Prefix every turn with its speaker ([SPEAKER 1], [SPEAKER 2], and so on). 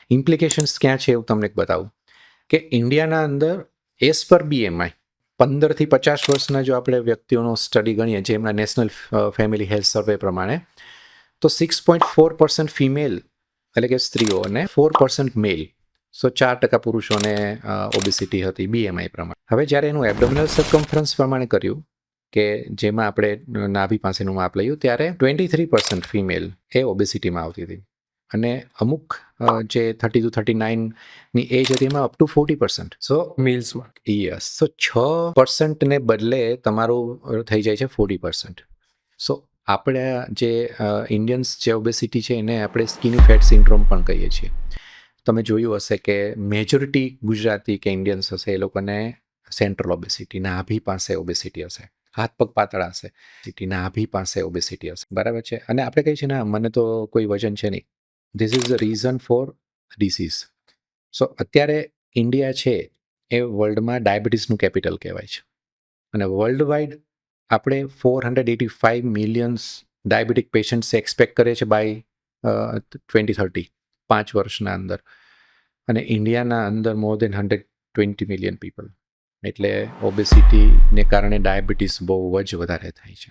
[SPEAKER 1] ઇમ્પ્લિકેશન્સ ક્યાં છે એવું તમને બતાવું કે ઇન્ડિયાના અંદર એઝ પર BMI 15 થી 50 વર્ષના જો આપણે વ્યક્તિઓનો સ્ટડી ગણીએ જે એમના નેશનલ ફેમિલી હેલ્થ સર્વે પ્રમાણે તો 6.4% ફિમેલ એટલે કે સ્ત્રીઓ અને 4% મેલ, સો 4% પુરુષોને ઓબેસિટી હતી BMI પ્રમાણે. હવે જ્યારે એનું એબડોમિનલ સર્કમ્ફરન્સ પ્રમાણે કર્યું કે જેમાં આપણે નાભી પાસેનું માપ લયું ત્યારે 23% ફિમેલ એ ઓબેસિટીમાં આવતી હતી અને અમુક જે 30 to 39ની એજ હતી એમાં અપ ટુ 40%. સો
[SPEAKER 2] મિલ્સમાં
[SPEAKER 1] યસ, સો 6% ને બદલે તમારું થઈ જાય છે 40%. સો આપણે જે ઇન્ડિયન્સ જે ઓબેસિટી છે એને આપણે સ્કિની ફેટ સિન્ડ્રોમ પણ કહીએ છીએ. તમે જોયું હશે કે મેજોરિટી ગુજરાતી કે ઇન્ડિયન્સ હશે એ લોકોને સેન્ટ્રલ ઓબેસિટી, નાભી પાસે ઓબેસિટી હશે, હાથ પગ પાતળા હશે, નાભી પાસે ઓબેસિટી હશે, બરાબર છે. અને આપણે કહીએ છીએ ના મને તો કોઈ વજન છે નહીં, this is the reason for disease. So અત્યારે ઇન્ડિયા છે એ વર્લ્ડમાં ડાયાબિટીસનું કેપિટલ કહેવાય છે અને વર્લ્ડ વાઇડ આપણે 485 મિલિયન્સ ડાયાબિટીક પેશન્ટ્સ એક્સપેક્ટ કરે છે બાય 2030, 5 વર્ષના અંદર. અને ઇન્ડિયાના અંદર મોર દેન 120 મિલિયન પીપલ. એટલે ઓબેસિટીને કારણે ડાયાબિટીસ બહુ જ વધારે થાય છે.